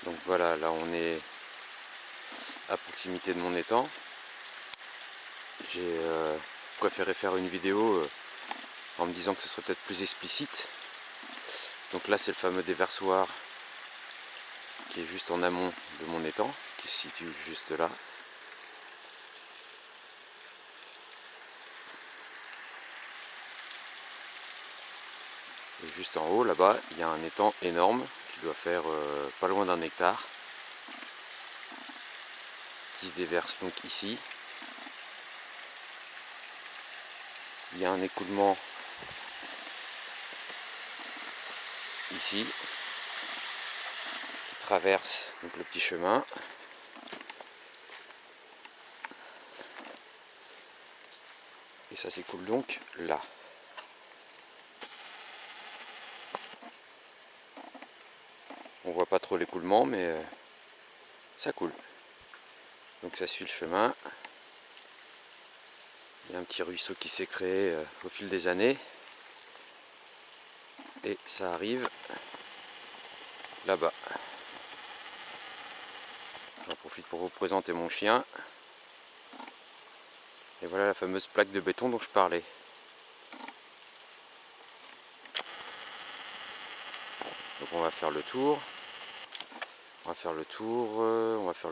Donc voilà, là on est à proximité de mon étang. J'ai préféré faire une vidéo en me disant que ce serait peut-être plus explicite. Donc là c'est le fameux déversoir qui est juste en amont de mon étang, qui se situe juste là. Et juste en haut là-bas il y a un étang énorme qui doit faire pas loin d'1 hectare, qui se déverse donc ici. Il y a un écoulement ici qui traverse donc le petit chemin. Et ça s'écoule donc là. On voit pas trop l'écoulement, mais ça coule. Donc ça suit le chemin. Il y a un petit ruisseau qui s'est créé au fil des années. Et ça arrive là-bas. J'en profite pour vous présenter mon chien. Et voilà la fameuse plaque de béton dont je parlais. Donc on va faire le tour. On va faire le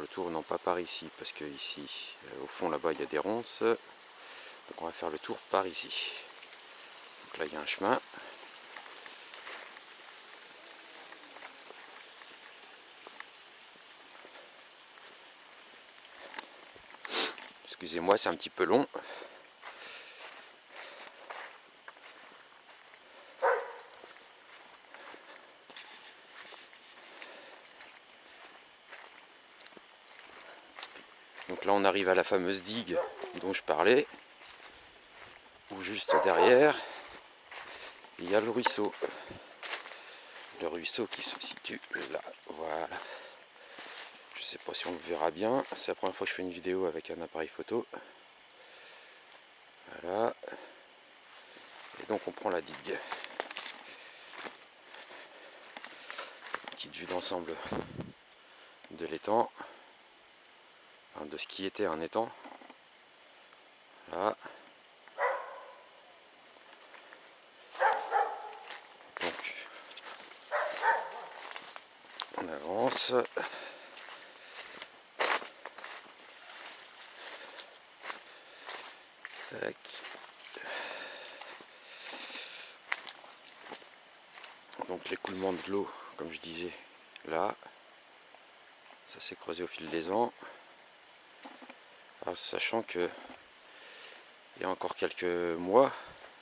tour, non pas par ici, parce que ici, au fond là-bas, il y a des ronces. Donc on va faire le tour par ici. Donc là, il y a un chemin. Excusez-moi, c'est un petit peu long. Donc là, on arrive à la fameuse digue dont je parlais. Où juste derrière, il y a le ruisseau. Le ruisseau qui se situe là. Voilà. Je sais pas si on le verra bien. C'est la première fois que je fais une vidéo avec un appareil photo. Voilà. Et donc on prend la digue. Petite vue d'ensemble de l'étang. Enfin, de ce qui était un étang. Là. Donc on avance. Tac. Donc l'écoulement de l'eau, comme je disais, là, ça s'est creusé au fil des ans. Alors, sachant que il y a encore quelques mois,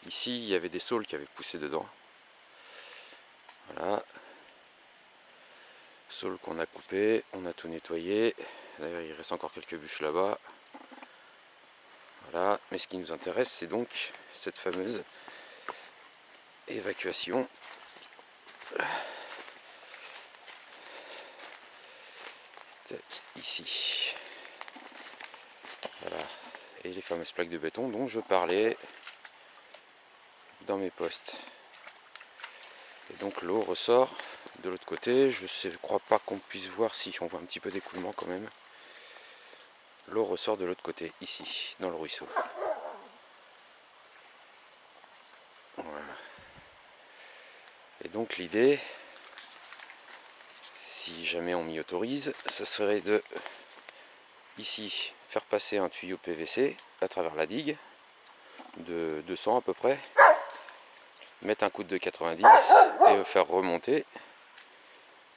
ici il y avait des saules qui avaient poussé dedans. Voilà. Saules qu'on a coupé, on a tout nettoyé. D'ailleurs il reste encore quelques bûches là-bas. Voilà. Mais ce qui nous intéresse, c'est donc cette fameuse évacuation. Ici. Voilà. Et les fameuses plaques de béton dont je parlais dans mes posts. Et donc l'eau ressort de l'autre côté. Je ne crois pas qu'on puisse voir si on voit un petit peu d'écoulement quand même. L'eau ressort de l'autre côté, ici, dans le ruisseau. Voilà. Et donc l'idée, si jamais on m'y autorise, ce serait de, ici, faire passer un tuyau PVC à travers la digue, de 200 à peu près, mettre un coude de 90 et le faire remonter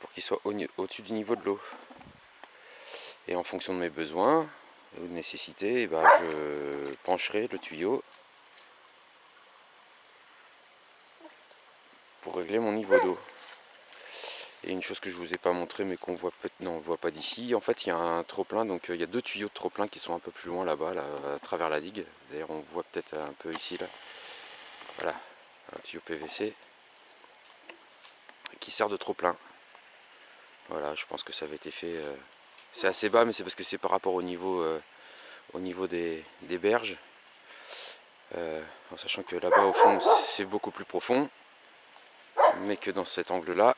pour qu'il soit au-dessus du niveau de l'eau. Et en fonction de mes besoins ou de nécessité, je pencherai le tuyau pour régler mon niveau d'eau. Et une chose que je vous ai pas montré mais qu'on voit peut-être, non on le voit pas d'ici, en fait il y a un trop-plein, donc il y a 2 tuyaux de trop-plein qui sont un peu plus loin là-bas, là, à travers la digue. D'ailleurs on voit peut-être un peu ici là. Voilà, un tuyau PVC qui sert de trop-plein. Voilà, je pense que ça avait été fait. C'est assez bas, mais c'est parce que c'est par rapport au niveau des berges. En sachant que là-bas au fond c'est beaucoup plus profond, mais que dans cet angle-là,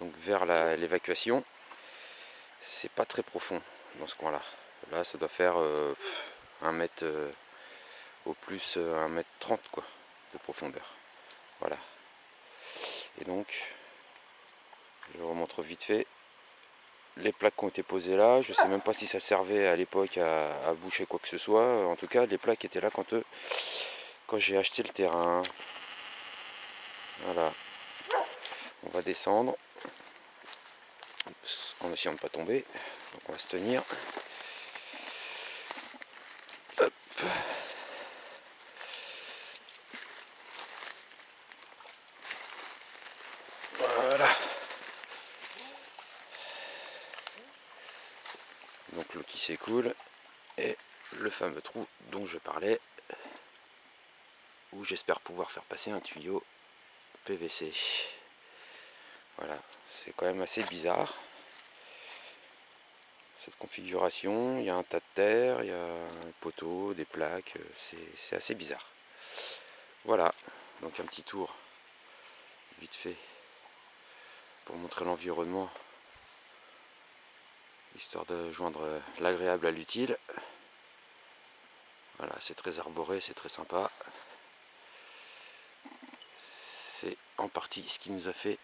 donc vers l'évacuation, c'est pas très profond dans ce coin là. Là ça doit faire 1 mètre, au plus 1,30 m quoi, de profondeur. Voilà. Et donc je vous remontre vite fait les plaques qui ont été posées là. Je sais même pas si ça servait à l'époque à boucher quoi que ce soit. En tout cas les plaques étaient là quand j'ai acheté le terrain. Voilà. On va descendre en essayant de ne pas tomber. Donc on va se tenir. Hop. Voilà. Donc l'eau qui s'écoule et le fameux trou dont je parlais, où j'espère pouvoir faire passer un tuyau PVC. Voilà, c'est quand même assez bizarre cette configuration. Il y a un tas de terre, il y a un poteau, des plaques, c'est assez bizarre. Voilà, donc un petit tour vite fait pour montrer l'environnement, histoire de joindre l'agréable à l'utile. Voilà, c'est très arboré, c'est très sympa. C'est en partie ce qui nous a fait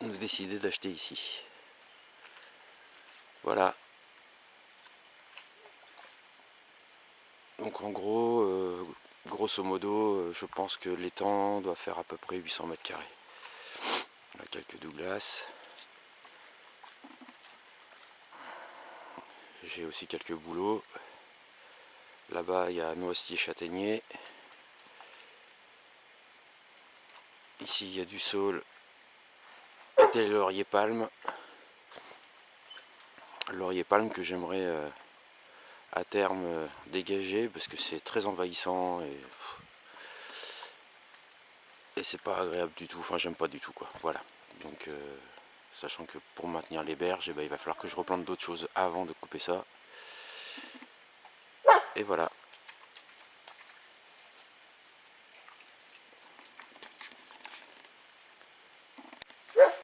nous décider d'acheter ici. Voilà. Donc en gros, grosso modo, je pense que l'étang doit faire à peu près 800 m². On a quelques Douglas. J'ai aussi quelques bouleaux. Là-bas, il y a noisetier châtaignier. Ici, il y a du saule et des lauriers palmes. Laurier palme que j'aimerais à terme dégager parce que c'est très envahissant et c'est pas agréable du tout. Enfin, j'aime pas du tout quoi. Voilà. Donc, sachant que pour maintenir les berges, eh ben, il va falloir que je replante d'autres choses avant de couper ça. Et voilà.